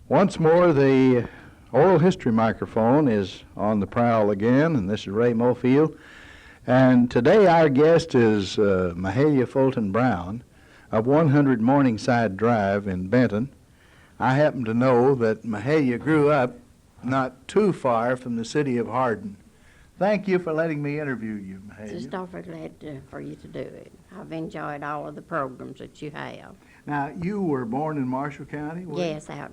Once more, the oral history microphone is on the prowl again, and this is Ray Mofield. And today our guest is Mahalia Fulton Brown of 100 Morningside Drive in Benton. I happen to know that Mahalia grew up not too far from the city of Hardin. Thank you for letting me interview you, Mahalia. Just awfully glad for you to do it. I've enjoyed all of the programs that you have. Now, you were born in Marshall County? Yes, out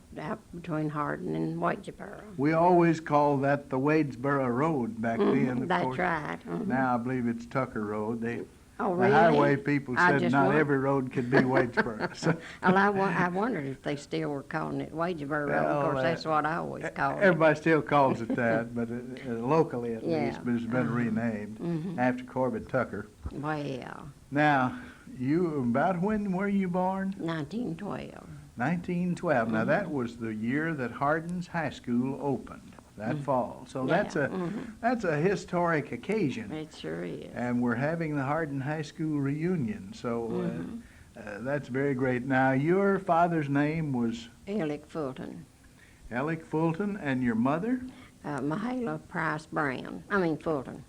between Hardin and Wadesboro. We always called that the Wadesboro Road back then, of That's course. right. Now I believe it's Tucker Road. The really? highway people I said just not won- every road could be Wadesboro. So, Well, I wondered if they still were calling it Wadesboro Road. Well, Of course, that's what I always called it. everybody still calls it that, but locally at Yeah. least, but it's been renamed after Corbett Tucker. Well, Now, about when were you born? 1912. 1912. Now that was the year that Hardin's High School opened, that fall. So Yeah, that's a historic occasion. It sure is. And we're having the Hardin High School reunion, so that's very great. Now, your father's name was Alec Fulton. Alec Fulton, and your mother? Mahalia Price Brown. Fulton.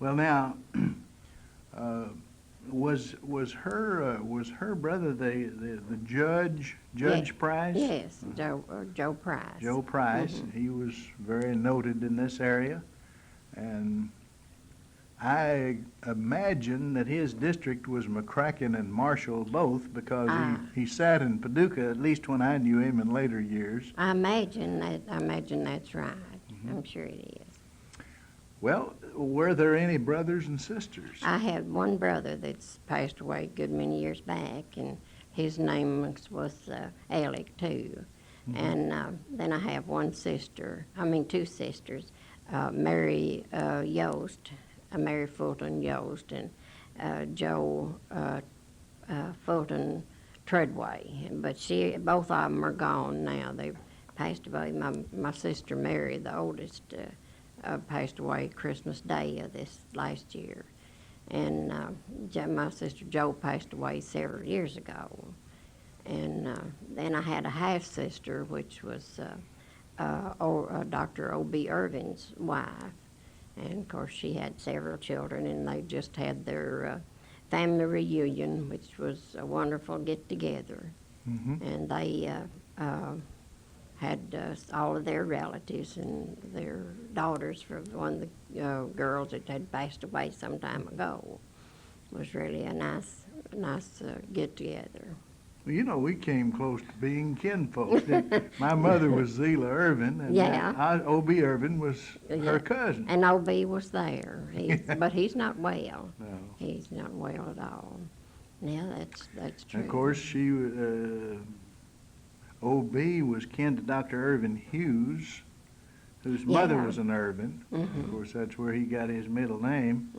Well, now, was her brother the Judge Price? Yes, Joe Price. Joe Price. He was very noted in this area, and I imagine that his district was McCracken and Marshall both, because he sat in Paducah, at least when I knew him in later years. I imagine that's right. I'm sure it is. Well, were there any brothers and sisters? I had one brother that's passed away a good many years back, and his name was Alec too. And then I have two sisters, Mary Yost, Mary Fulton Yost, and Joe Fulton Treadway. But both of them are gone now. They've passed away. My sister Mary, the oldest, passed away Christmas Day of this last year. And my sister Jo passed away several years ago. And then I had a half-sister, which was Dr. O.B. Irvin's wife. And, of course, she had several children, and they just had their family reunion, which was a wonderful get-together. And they had all of their relatives and their daughters from one of the girls that had passed away some time ago. It was really a nice get-together. Well, you know, we came close to being kinfolk. My mother was Zela Irvin, and O.B. Irvin was her cousin. And O.B. was there, but he's not well. No. He's not well at all. Yeah, that's true. And of course, O.B. was kin to Dr. Irvin Hughes, whose mother was an Irvin. Of course, that's where he got his middle name.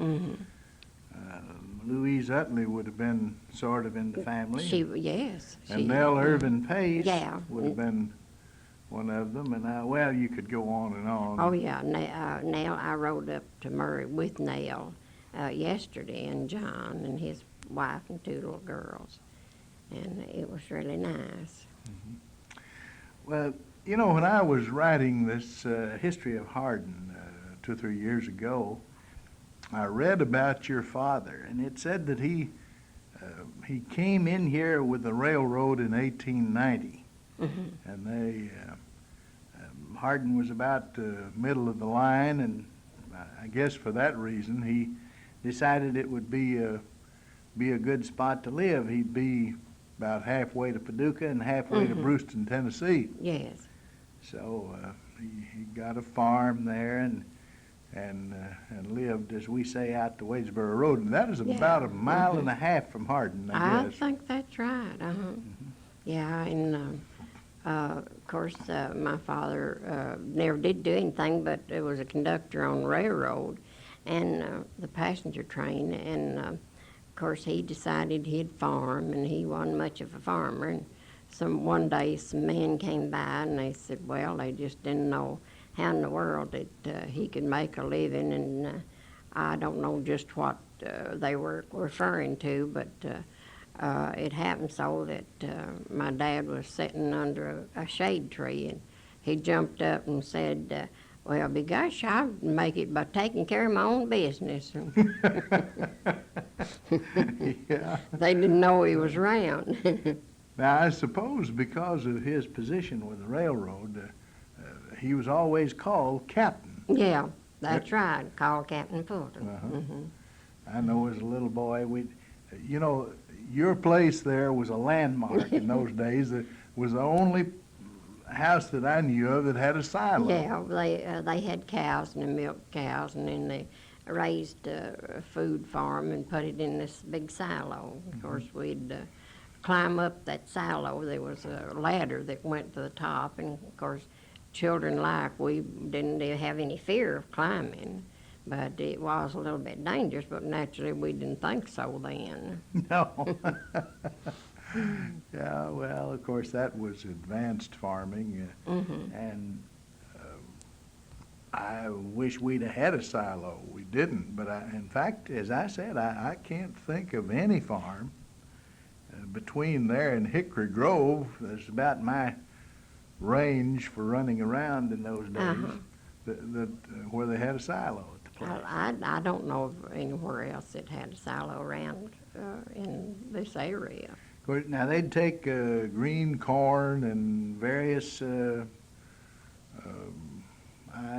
Louise Utley would have been sort of in the family. And Nell Irvin Pace would have been one of them. And you could go on and on. Oh, yeah. Nell, I rode up to Murray with Nell yesterday, and John and his wife and two little girls. And it was really nice. Well, you know, when I was writing this history of Hardin 2 or 3 years ago, I read about your father, and it said that he came in here with the railroad in 1890, and Hardin was about the middle of the line, and I guess for that reason he decided it would be a good spot to live. He'd be about halfway to Paducah and halfway to Brewston, Tennessee. Yes. So he got a farm there and lived, as we say, out the Wadesboro Road, and that is about a mile and a half from Hardin, I guess. I think that's right. Yeah, and of course, my father never did do anything, but it was a conductor on the railroad and the passenger train, and of course he decided he'd farm, and he wasn't much of a farmer. And one day some men came by and they said, well, they just didn't know how in the world that he could make a living, and I don't know just what they were referring to, but it happened so that my dad was sitting under a shade tree, and he jumped up and said, well, begosh, I'd make it by taking care of my own business. Yeah. They didn't know he was around. Now, I suppose because of his position with the railroad, he was always called Captain. Yeah, that's right. Called Captain Fulton. I know as a little boy, you know, your place there was a landmark in those days. It was the only house that I knew of that had a silo. Yeah, they had cows and they milked cows, and then they raised a food farm and put it in this big silo. Of course, we'd climb up that silo. There was a ladder that went to the top, and of course, children like we didn't have any fear of climbing, but it was a little bit dangerous, but naturally we didn't think so then. No. Yeah, well, of course, that was advanced farming, and I wish we'd have had a silo. We didn't, but in fact, as I said, I can't think of any farm between there and Hickory Grove. That's about my range for running around in those days, that where they had a silo at the place. I don't know of anywhere else that had a silo around in this area. Of course, now, they'd take green corn and various, I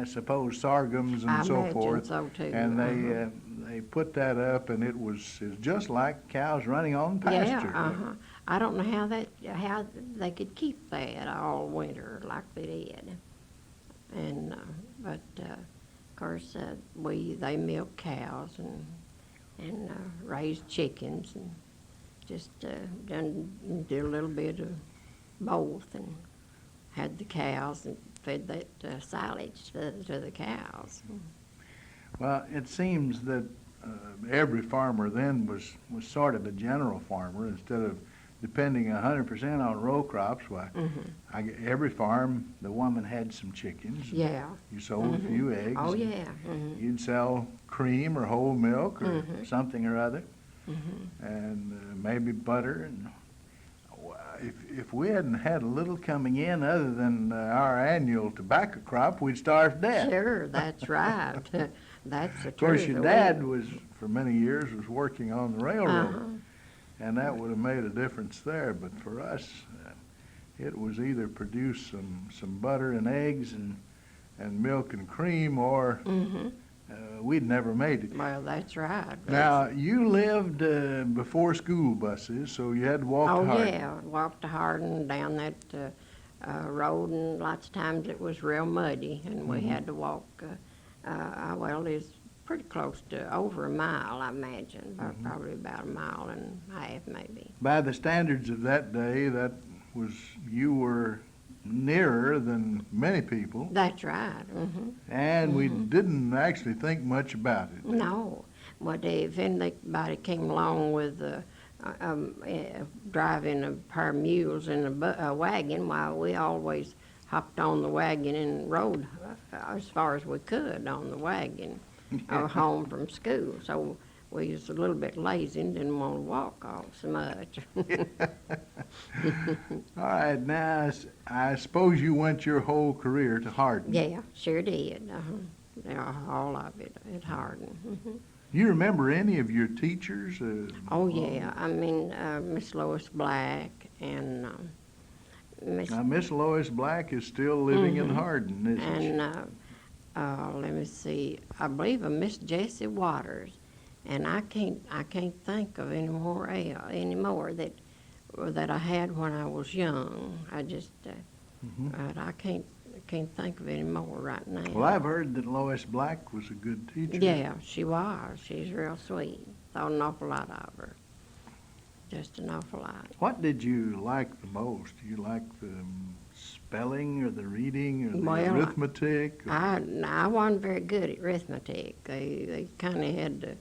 suppose, sorghums and so forth. I imagine so, too. And they put that up, and it was just like cows running on pasture. Yeah, I don't know how they could keep that all winter like they did. And but of course they milked cows and raised chickens and just did a little bit of both, and had the cows and fed that silage to the cows. Well, it seems that every farmer then was sort of a general farmer instead of depending 100% on row crops. Why, every farm, the woman had some chickens. Yeah. You sold a few eggs. Oh, yeah. You'd sell cream or whole milk or something or other, and maybe butter. And if we hadn't had a little coming in other than our annual tobacco crop, we'd starve to death. Sure, that's right. That's the truth. Of course, your dad was, for many years, was working on the railroad, and that would have made a difference there. But for us, it was either produce some butter and eggs and milk and cream, or we'd never made it. Well, that's right. Now, you lived before school buses, so you had to walk to Hardin. Oh, yeah, walked to Hardin down that road, and lots of times it was real muddy, and we had to walk, well, it's pretty close to over a mile, I imagine, probably about a mile and a half, maybe. By the standards of that day, you were nearer than many people. That's right. And we didn't actually think much about it. No. But if anybody came along with driving a pair of mules in a wagon, why, we always hopped on the wagon and rode as far as we could on the wagon home from school. So we was a little bit lazy and didn't want to walk all so much. All right, now, I suppose you went your whole career to Hardin. Yeah, sure did. Yeah, all of it at Hardin. You remember any of your teachers? Oh, yeah. I mean, Miss Lois Black and Miss... Now, Miss Lois Black is still living in Hardin, isn't she? And let me see, I believe a Miss Jessie Waters. And I can't think of any more that I had when I was young. I just, but I can't think of any more right now. Well, I've heard that Lois Black was a good teacher. Yeah, she was. She's real sweet. Thought an awful lot of her. Just an awful lot. What did you like the most? Do you like the spelling or the reading or the arithmetic? I wasn't very good at arithmetic. They kind of had to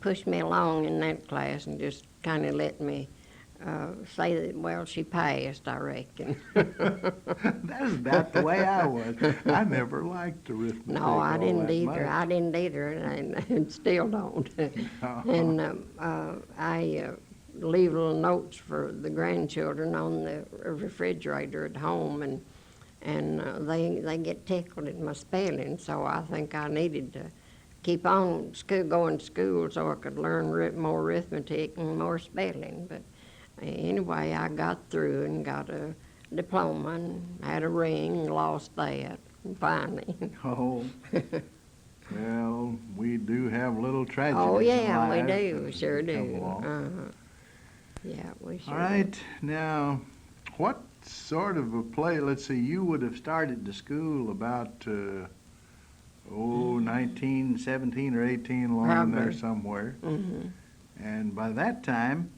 pushed me along in that class and just kind of let me say that, well, she passed, I reckon. That's about the way I was. I never liked arithmetic. No, I didn't either. Much. I didn't either, and still don't. And leave little notes for the grandchildren on the refrigerator at home, and they get tickled at my spelling, so I think I needed to keep on going to school so I could learn more arithmetic and more spelling. But anyway, I got through and got a diploma and had a ring, lost that, finally. Oh, well, we do have little tragedies. Oh, in yeah, we life do, as sure they come do. along. Yeah, we sure All right, now, what sort of a play, let's see, you would have started to school about, 19, 17, or 18 along in there Probably. somewhere. Mm-hmm. And by that time,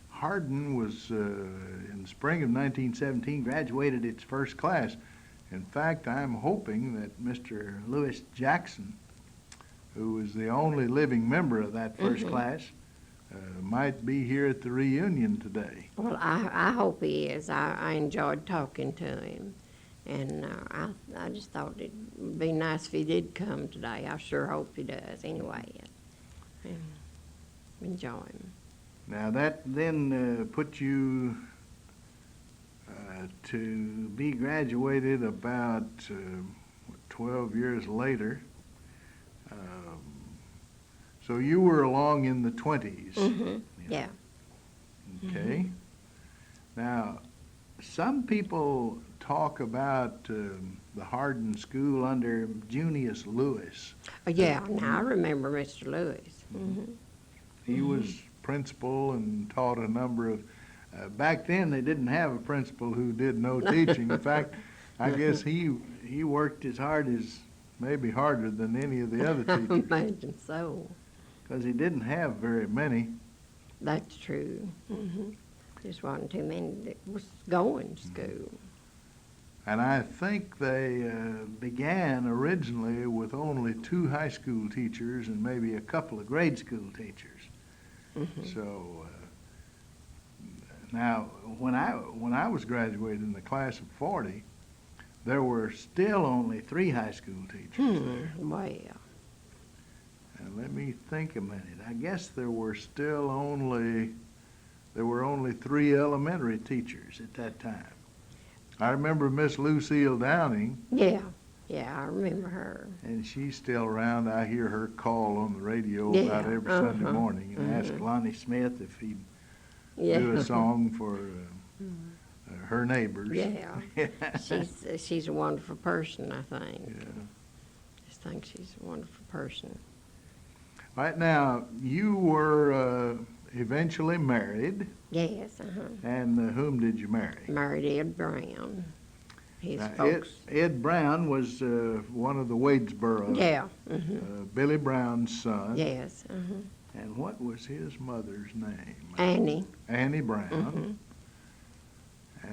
Hardin was, in the spring of 1917, graduated its first class. In fact, I'm hoping that Mr. Lewis Jackson, who was the only living member of that first class, might be here at the reunion today. Well, I hope he is. I enjoyed talking to him, and I just thought it'd be nice if he did come today. I sure hope he does anyway. And enjoy him. Now that then put you to be graduated about 12 years later. So you were along in the 20s. Mm-hmm. Yeah. Okay. Now, some people talk about the Hardin School under Junius Lewis. Yeah, now I remember Mr. Lewis. Mm-hmm. He was principal and taught a number of, back then they didn't have a principal who did no teaching. In fact, I guess he worked as hard as, maybe harder than any of the other I teachers, imagine so. because he didn't have very many. That's true. Mm-hmm. Just wasn't too many that was going to school. And I think they began originally with only 2 high school teachers and maybe a couple of grade school teachers. Mm-hmm. So now, when I was graduating in the class of 40, there were still only 3 high school teachers there. Well, And let me think a minute. I guess there were only 3 elementary teachers at that time. I remember Miss Lucille Downing, yeah, I remember her. and she's still around. I hear her call on the radio Yeah, about every Sunday uh-huh, morning and ask Lonnie Smith if he'd Yeah. do a song for her neighbors. Yeah, she's a wonderful person, I think. Yeah. Just think she's a wonderful person. Right now, you were eventually married, Yes, and whom did you marry? married Ed Brown. His Now, folks. Ed Brown was one of the Wadesboro, Yeah. Mm-hmm. Billy Brown's son. Yes. And what was his mother's name? Annie. Annie Brown. Mm-hmm.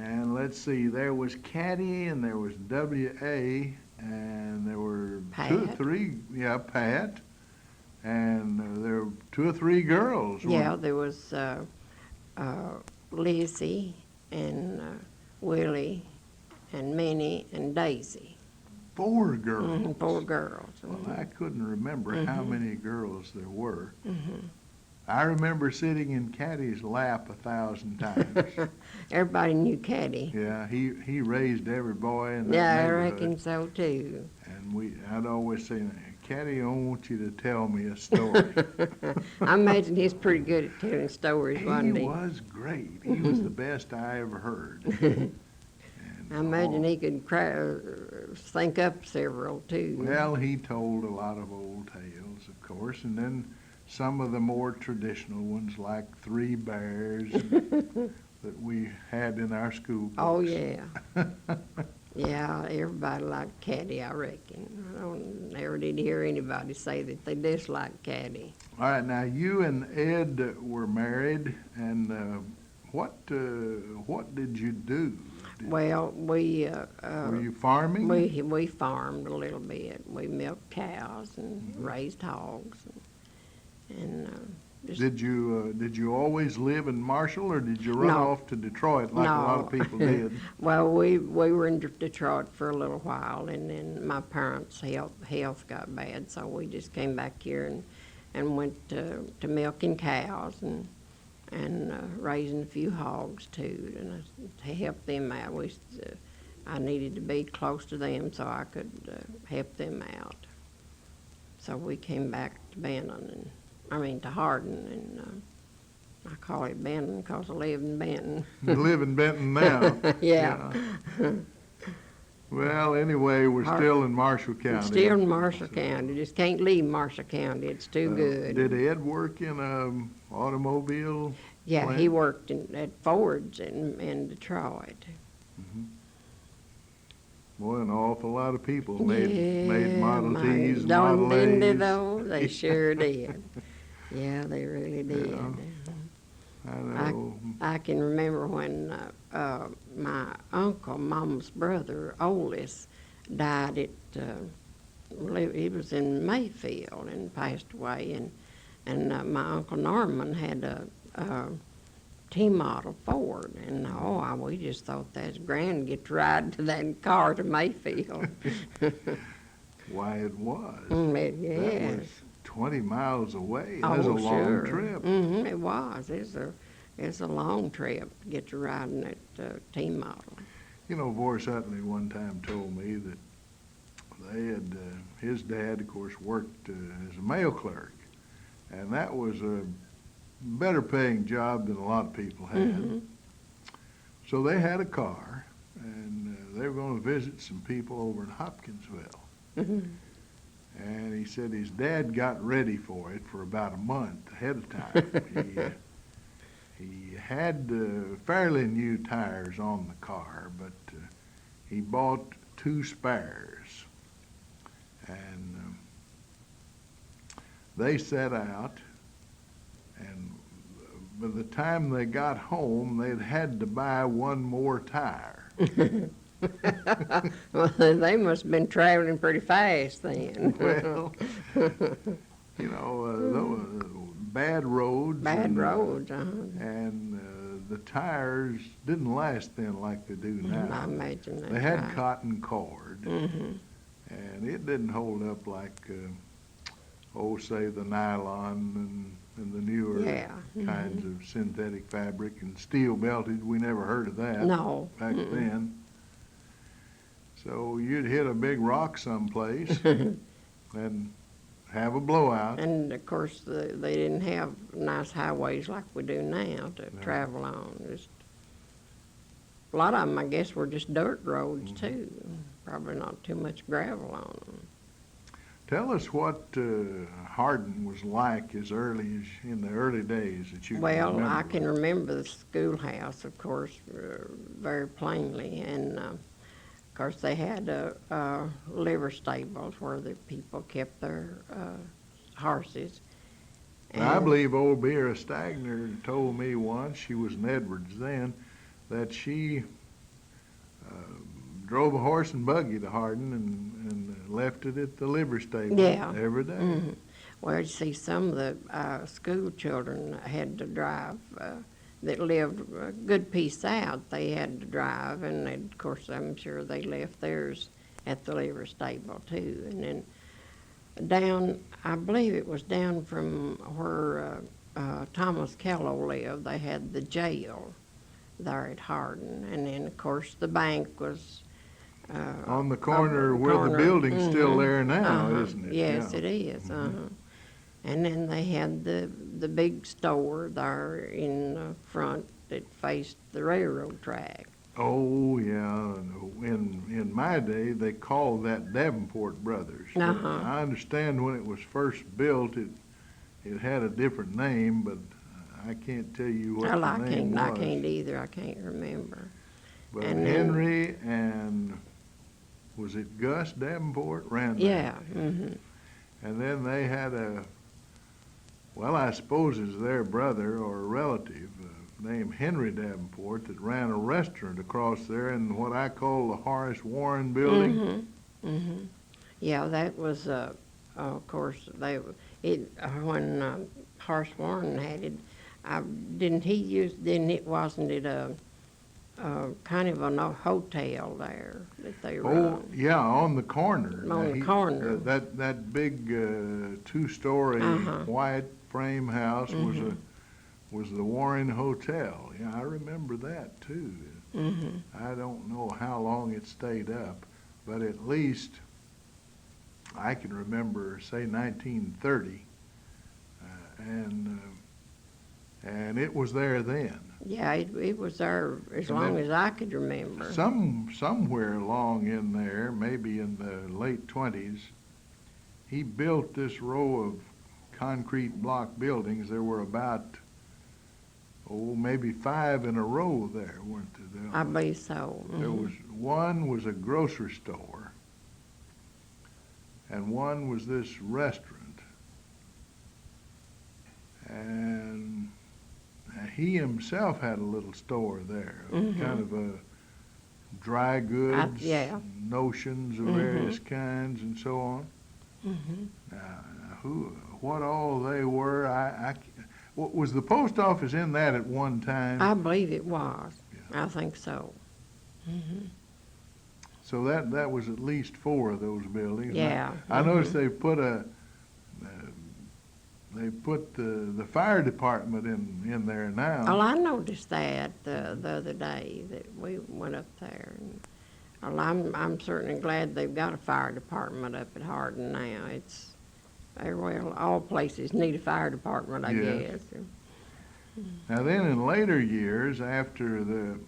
And let's see, there was Caddy, and there was W.A., and there were Pat. 2 or 3, Pat, and there were 2 or 3 girls. Yeah, there was Lizzie and Willie and Minnie and Daisy. 4 girls. 4 girls. Well, I couldn't remember how many girls there were. Mm-hmm. I remember sitting in Caddy's lap 1,000 times. Everybody knew Caddy. Yeah, he raised every boy in that Yeah, I neighborhood. reckon so too. And I'd always say, Caddy, I want you to tell me a story. I imagine he's pretty good at telling stories, wasn't He he? was great. He was the best I ever heard. And, I imagine he could think up several too. Well, he told a lot of old tales, of course, and then some of the more traditional ones, like 3 Bears, that we had in our school books. Oh, yeah. Yeah, everybody liked Caddy, I reckon. I never did hear anybody say that they disliked Caddy. All right, now you and Ed were married, and what did you do? Well, we Were you farming? we farmed a little bit. We milked cows and raised hogs, and just Did you always live in Marshall, or did you run No. off to Detroit like a lot of No. people did? Well, we were in Detroit for a little while, and then my parents' health got bad, so we just came back here and went to milking cows and raising a few hogs too, and to help them out. I needed to be close to them so I could help them out. So we came back to Benton, to Hardin, and I call it Benton because I live in Benton. You live in Benton now. Yeah. Well, anyway, we're still in Marshall County. Still in Marshall County. Just can't leave Marshall County. It's too good. Did Ed work in an automobile Yeah, plant? he worked at Ford's in Detroit. Boy, an awful lot of people made Model Ts and Don't Model didn't they A's. though? They sure did. Yeah, they really did. Yeah. I know. I can remember when my uncle, Mama's brother, oldest, died he was in Mayfield and passed away, and my Uncle Norman had a T-model Ford, and we just thought that's grand to get to ride to that car to Mayfield. Why, it was. Yes. That was 20 miles away. Oh, That's a long sure. trip. It was. It's a long trip to get to ride in that T-model. You know, Boris Utley one time told me that they had, his dad, of course, worked as a mail clerk, and that was a better paying job than a lot of people had. So they had a car, and they were going to visit some people over in Hopkinsville. And he said his dad got ready for it for about a month ahead of time. He had fairly new tires on the car, but he bought 2 spares. And they set out, and by the time they got home, they'd had to buy 1 more tire. Well, they must have been traveling pretty fast then. Well, you know, bad roads. Bad roads, And the tires didn't last then like they do now. I imagine that's They had right. cotton cord, and it didn't hold up like, say, the nylon and the newer kinds of synthetic fabric and steel belted. We never heard of that No. back then. So you'd hit a big rock someplace and have a blowout. And of course, they didn't have nice highways like we do now to travel on. Just, a lot of them, I guess, were just dirt roads too. Probably not too much gravel on them. Tell us what Hardin was like as early as in the early days that you can Well, remember. I can remember the schoolhouse, of course, very plainly, and of course they had liver stables where the people kept their horses. Now, I believe old Beera Stagner told me once, she was in Edwards then, that she drove a horse and buggy to Hardin and left it at the liver stable every day. Well, you see, some of the school children had to drive that lived a good piece out. They had to drive, and of course, I'm sure they left theirs at the liver stable too. And then down, I believe it was down from where Thomas Kello lived, they had the jail there at Hardin. And then, of course, the bank was On the corner where the corner. building's still there now, isn't it? Yes, Yeah. it is. And then they had the big store there in the front that faced the railroad track. Oh, yeah. In my day, they called that Davenport Brothers. I understand when it was first built, it had a different name, but I can't tell you what the name was. I can't either. I can't remember. But And Henry and, was it Gus Davenport, ran that? Yeah. And then they had I suppose it's their brother or a relative named Henry Davenport that ran a restaurant across there in what I call the Horace Warren building. Yeah, that was, of course, when Horace Warren had it, wasn't it a kind of a hotel there that they run? Oh, yeah, on the corner. On the corner. That big 2-story white frame house was was the Warren Hotel. Yeah, I remember that too. Mm-hmm. I don't know how long it stayed up, but at least I can remember, say, 1930, and it was there then. Yeah, it was there as And long then as I could remember. Somewhere along in there, maybe in the late 20s, he built this row of concrete block buildings. There were about, maybe 5 in a row there, weren't there? I believe so. There was one was a grocery store, and one was this restaurant. And he himself had a little store there, kind of a dry goods, yeah. notions of various kinds, and so on. What all they were, was the post office in that at one time? I believe it was. Yeah. I think so. So that was at least 4 of those buildings. Yeah. I noticed they put the fire department in there now. Well, I noticed that the other day that we went up there. And, well, I'm certainly glad they've got a fire department up at Hardin now. It's well, all places need a fire department, I Yes. guess. Now then, in later years, after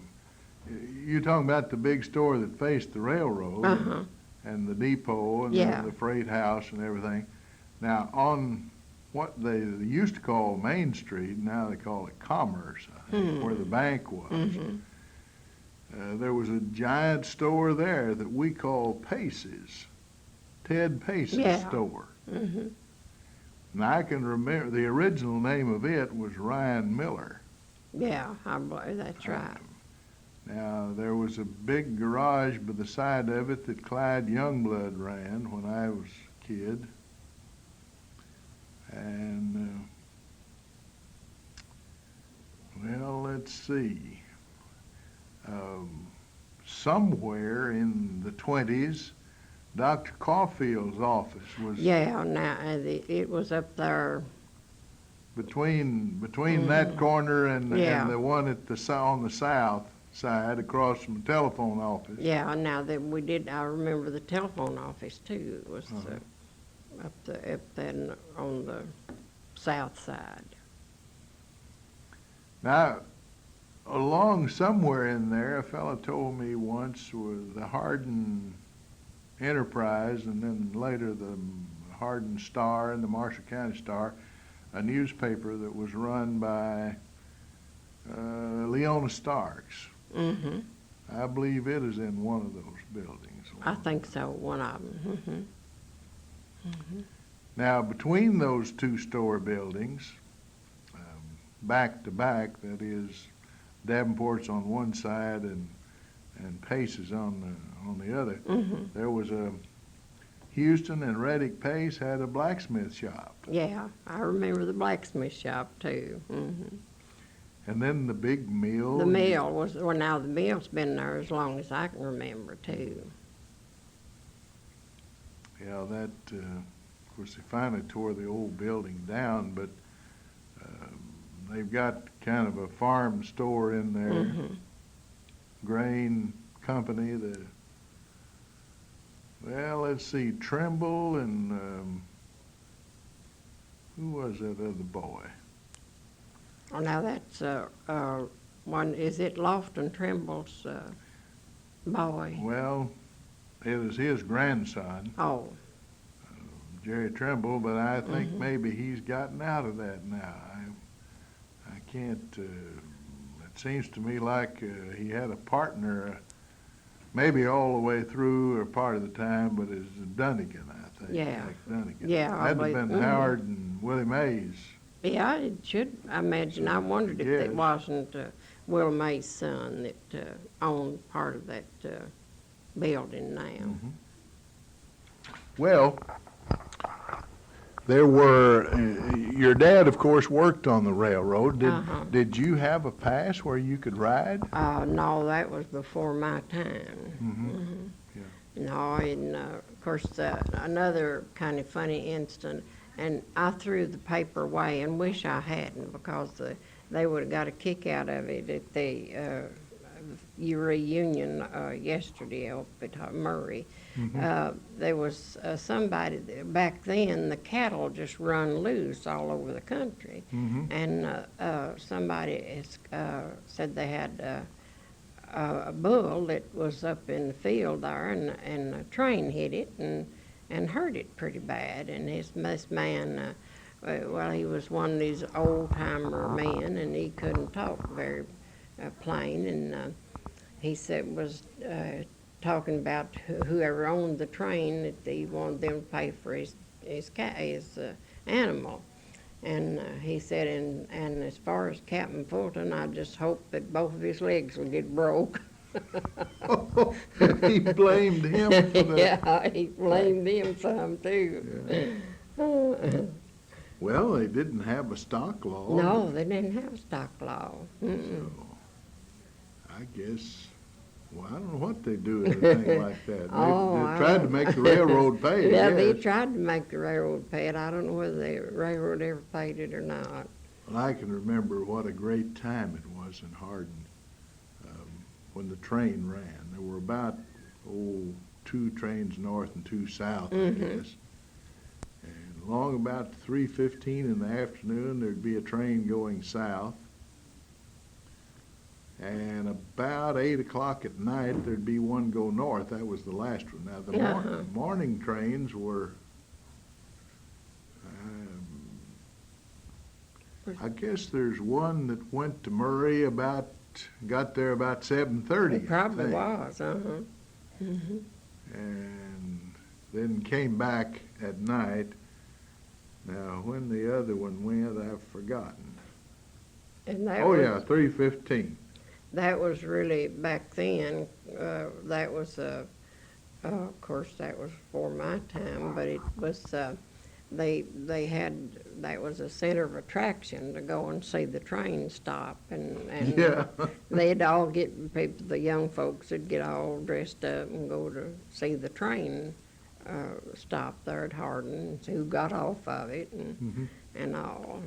you're talking about the big store that faced the railroad and the depot and Yeah. the freight house and everything. Now, on what they used to call Main Street, now they call it Commerce, I think, where the bank was. There was a giant store there that we call Pace's, Ted Pace's store. And I can remember, the original name of it was Ryan Miller. Yeah, I believe that's right. Now, there was a big garage by the side of it that Clyde Youngblood ran when I was a kid. And, well, let's see. Somewhere in the 20s, Dr. Caulfield's office was Yeah, now it was up there. between that corner and Yeah. the one on the south side across from the telephone office. Yeah, now that we did, I remember the telephone office too. It was up there on the south side. Now, along somewhere in there, a fellow told me once was the Hardin Enterprise, and then later the Hardin Star and the Marshall County Star, a newspaper that was run by Leona Starks. I believe it is in one of those buildings. I think so, one of them. Now, between those 2 store buildings, back to back, that is, Davenport's on one side and Pace's on the other, there was a Houston and Reddick Pace had a blacksmith shop. Yeah, I remember the blacksmith shop too. And then the big mill. The mill was, well, now the mill's been there as long as I can remember too. Yeah, that, of course, they finally tore the old building down, but they've got kind of a farm store in there, grain company. Well, let's see, Trimble and who was that other boy? Oh, now that's one, is it Lofton Trimble's boy? Well, it is his grandson, Oh, Jerry Trimble, but I think maybe he's gotten out of that now. I can't, it seems to me like he had a partner, maybe all the way through or part of the time, but it's Dunnigan, I think. Yeah. Like Dunnigan. Yeah, I That'd have been believe- Howard and Willie Mays. yeah, it should, I imagine. I wondered if Yes. it wasn't Will May's son that owned part of that building now. Well, there were, your dad, of course, worked on the railroad. Did you have a pass where you could ride? No, that was before my time. No, and of course, another kind of funny incident, and I threw the paper away and wish I hadn't, because they would have got a kick out of it at the reunion yesterday up at Murray. There was somebody back then, the cattle just run loose all over the country. And somebody said they had a bull that was up in the field there, and a train hit it and hurt it pretty bad. And this man, well, he was one of these old-timer men, and he couldn't talk very plain. And he said was talking about whoever owned the train, that he wanted them to pay for his animal. And he said, and as far as Captain Fulton, I just hope that both of his legs will get broke. He blamed him for that. Yeah, he blamed him some too. Yeah. Well, they didn't have a stock law. No, they didn't have a stock law. So, I guess, well, I don't know what they do with a thing like that. They tried to make the railroad pay it. Yeah, they yes. tried to make the railroad pay it. I don't know whether the railroad ever paid it or not. Well, I can remember what a great time it was in Hardin when the train ran. There were about, 2 trains north and 2 south, I guess. And along about 3:15 in the afternoon, there'd be a train going south. And about 8 o'clock at night, there'd be one go north. That was the last one. Now, the morning trains were, I guess there's one that went to Murray got there about 7:30. It probably was, and then came back at night. Now, when the other one went, I've forgotten. And that 3:15. That was really, back then, that was, of course, that was before my time, but it was, they had, that was a center of attraction to go and see the train stop. And Yeah. they'd all the young folks would get all dressed up and go to see the train stop there at Hardin, and see who got off of it and all.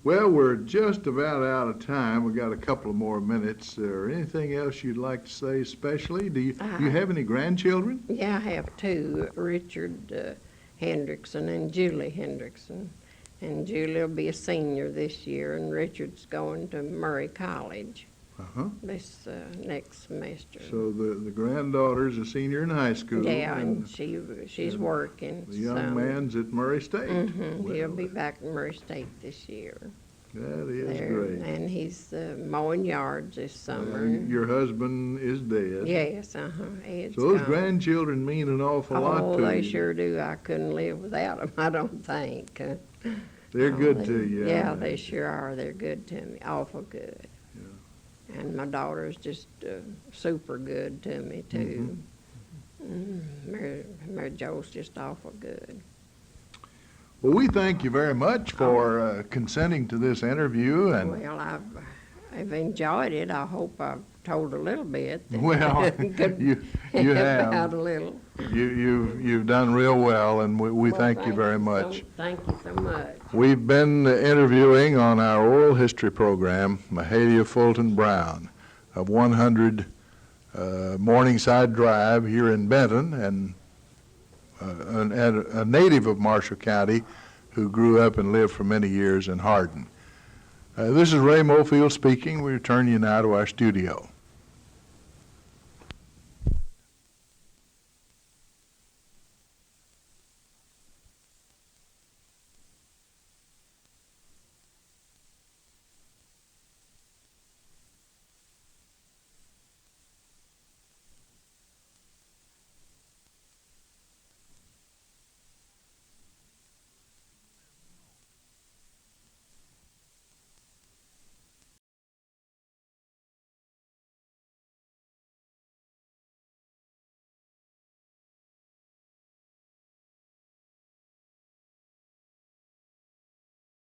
Well, we're just about out of time. We've got a couple of more minutes. Or anything else you'd like to say especially? Do you have any grandchildren? Yeah, I have 2, Richard Hendrickson and Julie Hendrickson. And Julie will be a senior this year, and Richard's going to Murray College this next semester. So the granddaughter's a senior in high school. Yeah, and she's working. The young man's at Murray State. He'll be back at Murray State this year. That is great. And he's mowing yards this summer. Your husband is dead. Yes, Ed's So those gone. grandchildren mean an awful lot to Oh, they you. sure do. I couldn't live without them, I don't think. They're good to you. Yeah, they sure are. They're good to me, awful good. Yeah. And my daughter's just super good to me, too. Mary Jo's just awful good. Well, we thank you very much for consenting to this interview. And Well, I've enjoyed it. I hope I've told a little bit. Well, you have. Out a little. You've done real well, and we thank you very much. Thank you so much. We've been interviewing on our oral history program Mahalia Fulton Brown of 100 Morningside Drive here in Benton, and a native of Marshall County who grew up and lived for many years in Hardin. This is Ray Mofield speaking. We return you now to our studio.